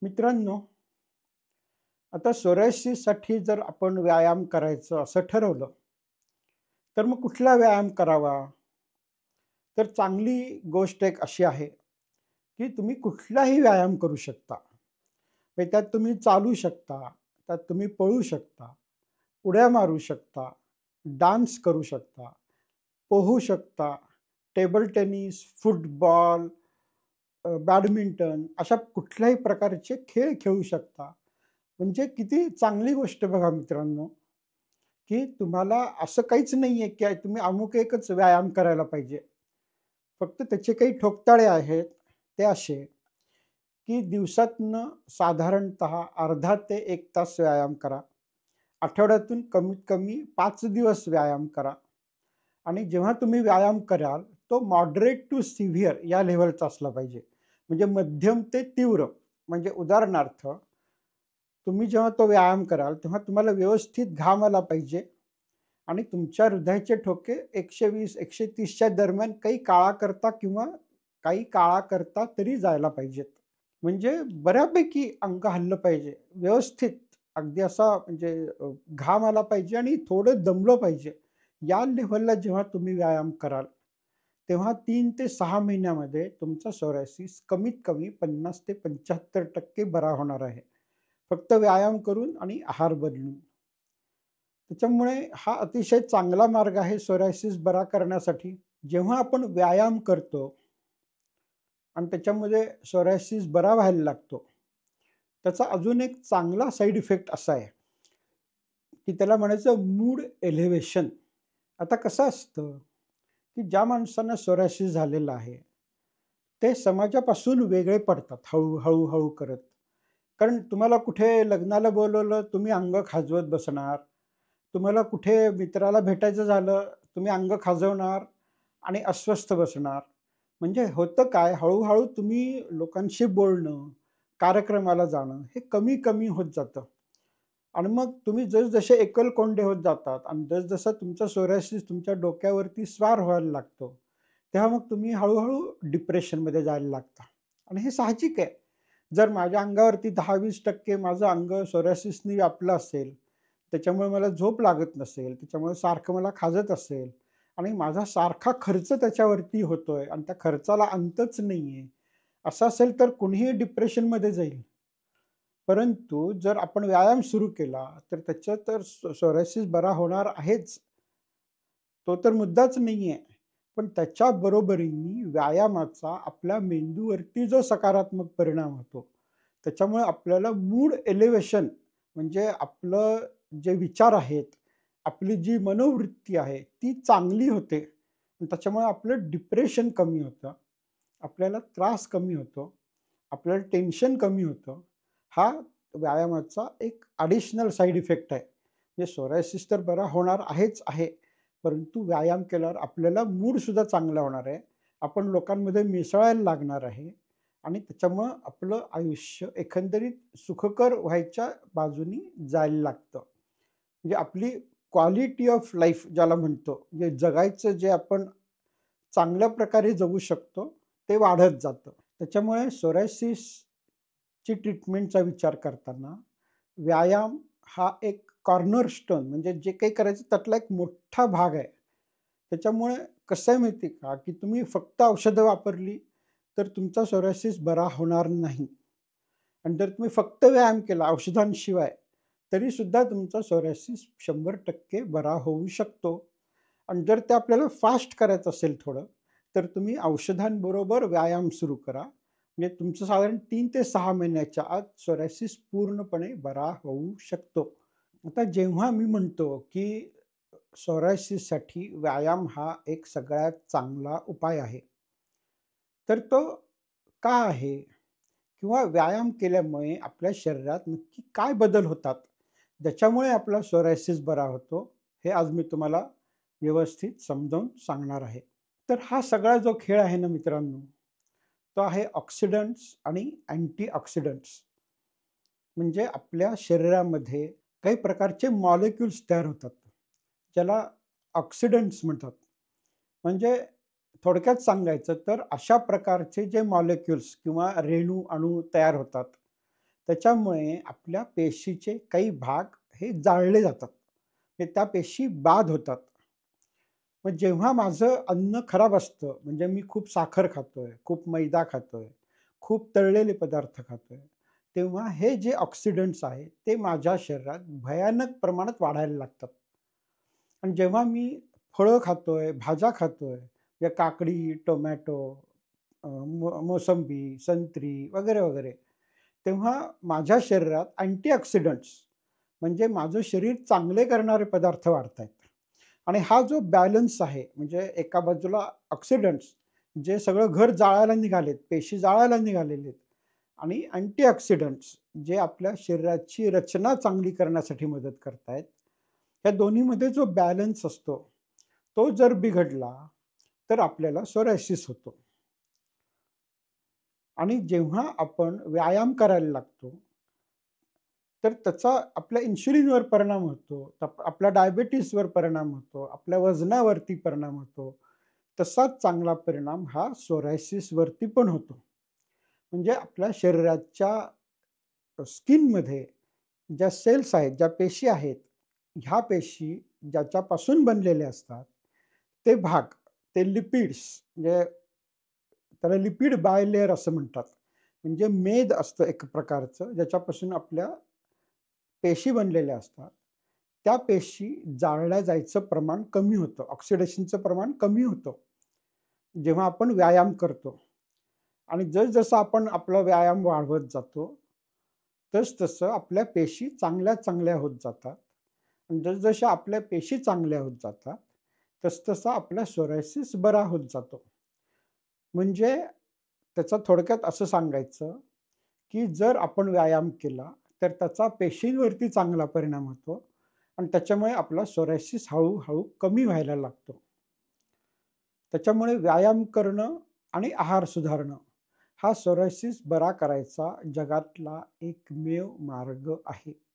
मित्रांनो, आता सोरायसिससाठी जर आपण व्यायाम करायचं असं ठरवलं, तर मग कुठला व्यायाम करावा? तर चांगली गोष्ट एक अशी आहे, की तुम्ही कुठलाही व्यायाम करू शकता. म्हणजे त्यात तुम्ही चालू शकता, त्यात तुम्ही पळू शकता, उड्या मारू शकता, डान्स करू शकता, पोहू शकता, टेबल टेनिस, फुटबॉल, बॅडमिंटन अशा कुठल्याही प्रकारचे खेळ खेळू शकता. म्हणजे किती चांगली गोष्ट बघा मित्रांनो, की तुम्हाला असं काहीच नाहीये, की तुम्ही अमुक एकच व्यायाम करायला पाहिजे. फक्त त्याचे काही ठोकताळे आहेत. ते असे, की दिवसातनं साधारणतः अर्धा ते 1 तास व्यायाम करा. आठवड्यातून कमीत कमी 5 दिवस व्यायाम करा आणि जेव्हा तुम्ही व्यायाम कराल, तो मॉडरेट टू सिव्हिअर या लेव्हलचा असला पाहिजे. म्हणजे मध्यम ते तीव्र. म्हणजे उदाहरणार्थ, तुम्ही जेव्हा तो व्यायाम कराल, तेव्हा तुम्हाला व्यवस्थित घाम आला पाहिजे आणि तुमच्या हृदयाचे ठोके 120-130 च्या दरम्यान काही काळाकरता किंवा काही काळाकरता तरी जायला पाहिजेत. म्हणजे बऱ्यापैकी अंग हललं पाहिजे. व्यवस्थित अगदी असा म्हणजे घाम आला पाहिजे आणि थोडं दमलं पाहिजे. या लेव्हलला जेव्हा तुम्ही व्यायाम कराल, तेव्हा 3 ते 6 महिन्यामध्ये तुमचा सोरायसिस कमीत कमी 50% ते 75% बरा होणार आहे. फक्त व्यायाम करून आणि आहार बदलून. त्याच्यामुळे हा अतिशय चांगला मार्ग आहे सोरायसिस बरा करण्यासाठी. जेव्हा आपण व्यायाम करतो आणि त्याच्यामध्ये सोरायसिस बरा व्हायला लागतो, त्याचा अजून एक चांगला साइड इफेक्ट असा आहे, की त्याला म्हणायचं मूड एलिव्हेशन. आता कसं असतं, की ज्या माणसांना सोरायसिस झालेला आहे, ते समाजापासून वेगळे पडतात हळू करत. कारण तुम्हाला कुठे लग्नाला बोलवलं, तुम्ही अंग खाजवत बसणार. तुम्हाला कुठे मित्राला भेटायचं झालं, तुम्ही अंग खाजवणार आणि अस्वस्थ बसणार. म्हणजे होतं काय, हळू तुम्ही लोकांशी बोलणं, कार्यक्रमाला जाणं हे कमी होत जातं. आणि मग तुम्ही जसजसे एकलकोंडे होत जातात आणि जसजसा तुमचा सोरायसिस तुमच्या डोक्यावरती स्वार व्हायला लागतो, तेव्हा मग तुम्ही हळू डिप्रेशनमध्ये जायला लागता. आणि हे साहजिक आहे. जर माझ्या अंगावरती 10-20% माझं अंग सोरायसिसनी व्यापलं असेल, त्याच्यामुळे मला झोप लागत नसेल, त्याच्यामुळे सारखं मला खाजत असेल आणि माझा सारखा खर्च त्याच्यावरती होतोय आणि त्या खर्चाला अंतच नाहीये, असं असेल तर कुणीही डिप्रेशनमध्ये जाईल. परंतु जर आपण व्यायाम सुरू केला, तर त्याचं तर सोरायसिस बरा होणार आहेच. तो तर मुद्दाच नाहीये. पण त्याच्या बरोबरीने व्यायामाचा आपल्या मेंदूवरती जो सकारात्मक परिणाम होतो, त्याच्यामुळे आपल्याला मूड एलिव्हेशन म्हणजे आपलं जे विचार आहेत, आपली जी मनोवृत्ती आहे, ती चांगली होते. आणि त्याच्यामुळे आपलं डिप्रेशन कमी होतं. आपल्याला त्रास कमी होतो. आपल्याला टेन्शन कमी होतं. हा व्यायामाचा एक ॲडिशनल साइड इफेक्ट आहे. म्हणजे सोरायसिस तर बरा होणार आहेच आहे. परंतु व्यायाम केल्यावर आपल्याला मूडसुद्धा चांगला होणार आहे. आपण लोकांमध्ये मिसळायला लागणार आहे आणि त्याच्यामुळं आपलं आयुष्य एकंदरीत सुखकर व्हायच्या बाजूनी जायला लागतं. म्हणजे आपली क्वालिटी ऑफ लाईफ ज्याला म्हणतो, म्हणजे जगायचं जे आपण चांगल्या प्रकारे जगू शकतो, ते वाढत जातं. त्याच्यामुळे सोरायसिसची ट्रीटमेंटचा विचार करताना व्यायाम हा एक कॉर्नरस्टोन म्हणजे जे काही करायचं त्यातला एक मोठा भाग आहे. त्याच्यामुळे कसं आहे माहिती आहे का, की तुम्ही फक्त औषधं वापरली, तर तुमचा सोरायसिस बरा होणार नाही. आणि जर तुम्ही फक्त व्यायाम केला औषधांशिवाय, तरीसुद्धा तुमचा सोरायसिस 100% बरा होऊ शकतो. आणि जर ते आपल्याला फास्ट करायचं असेल थोडं, तर तुम्ही औषधांबरोबर व्यायाम सुरू करा. म्हणजे तुमचं साधारण 3 ते 6 महिन्याच्या आत सोरायसिस पूर्णपणे बरा होऊ शकतो. आता जेव्हा मी म्हणतो, की सोरायसिससाठी व्यायाम हा एक सगळ्यात चांगला उपाय आहे. तर तो का आहे? किंवा व्यायाम केल्यामुळे आपल्या शरीरात नक्की काय बदल होतात? ज्याच्यामुळे आपला सोरायसिस बरा होतो, हे आज मी तुम्हाला व्यवस्थित समजावून सांगणार आहे. तर हा सगळा जो खेळ आहे ना मित्रांनो, तो आहे ऑक्सिडंट्स आणि अँटीऑक्सिडंट्स. म्हणजे आपल्या शरीरामध्ये काही प्रकारचे मॉलिक्युल्स तयार होतात. ज्याला ऑक्सिडंट्स म्हणतात. म्हणजे थोडक्यात सांगायचं तर अशा प्रकारचे जे मॉलिक्युल्स किंवा रेणू, अणू तयार होतात, त्याच्यामुळे आपल्या पेशीचे काही भाग हे जाळले जातात. म्हणजे त्या पेशी बाद होतात. मग जेव्हा माझं अन्न खराब असतं, म्हणजे मी खूप साखर खातोय, खूप मैदा खातोय, खूप तळलेले पदार्थ खातोय, तेव्हा हे जे ऑक्सिडंट्स आहेत, ते माझ्या शरीरात भयानक प्रमाणात वाढायला लागतात. आणि जेव्हा मी फळं खातोय, भाज्या खातोय, या काकडी, टोमॅटो, मोसंबी, संत्री वगैरे, वगैरे, तेव्हा माझ्या शरीरात अँटीऑक्सिडंट्स म्हणजे माझं शरीर चांगले करणारे पदार्थ वाढतायत. आणि हा जो बॅलन्स आहे, म्हणजे एका बाजूला ऑक्सिडंट्स जे सगळं घर जाळायला निघालेत, पेशी जाळायला निघालेले आहेत आणि अँटीऑक्सिडंट्स जे आपल्या शरीराची रचना चांगली करण्यासाठी मदत करतायत. या दोन्हीमध्ये जो बॅलन्स असतो, तो जर बिघडला, तर आपल्याला सोरायसिस होतो. आणि जेव्हा आपण व्यायाम करायला लागतो, तर त्याचा आपल्या इन्शुलिनवर परिणाम होतो, आपल्या डायबिटीजवर परिणाम होतो, आपल्या वजनावरती परिणाम होतो. तसाच चांगला परिणाम हा सोरायसिसवरती पण होतो. म्हणजे आपल्या शरीराच्या स्किनमध्ये ज्या सेल्स आहेत, ज्या पेशी आहेत, ह्या पेशी ज्याच्यापासून बनलेल्या असतात, ते भाग, ते लिपिड्स म्हणजे त्याला लिपिड बायलेयर असं म्हणतात. म्हणजे मेद असतं एक प्रकारचं, ज्याच्यापासून आपल्या पेशी बनलेल्या असतात. त्या पेशी जाळल्या जायचं प्रमाण कमी होतं. ऑक्सिडेशनचं प्रमाण कमी होतं. जेव्हा आपण व्यायाम करतो आणि जसं आपण आपला व्यायाम वाढवत जातो, तसं आपल्या पेशी चांगल्या-चांगल्या होत जातात. आणि जसजशा आपल्या पेशी चांगल्या होत जातात, तसतसा आपला सोरायसिस बरा होत जातो. म्हणजे त्याचं थोडक्यात असं सांगायचं, की जर आपण व्यायाम केला, तर त्याचा पेशींवरती चांगला परिणाम होतो आणि त्याच्यामुळे आपला सोरायसिस हळू-हळू कमी व्हायला लागतो. त्याच्यामुळे व्यायाम करणं आणि आहार सुधारणं हा सोरायसिस बरा करायचा जगातला एकमेव मार्ग आहे.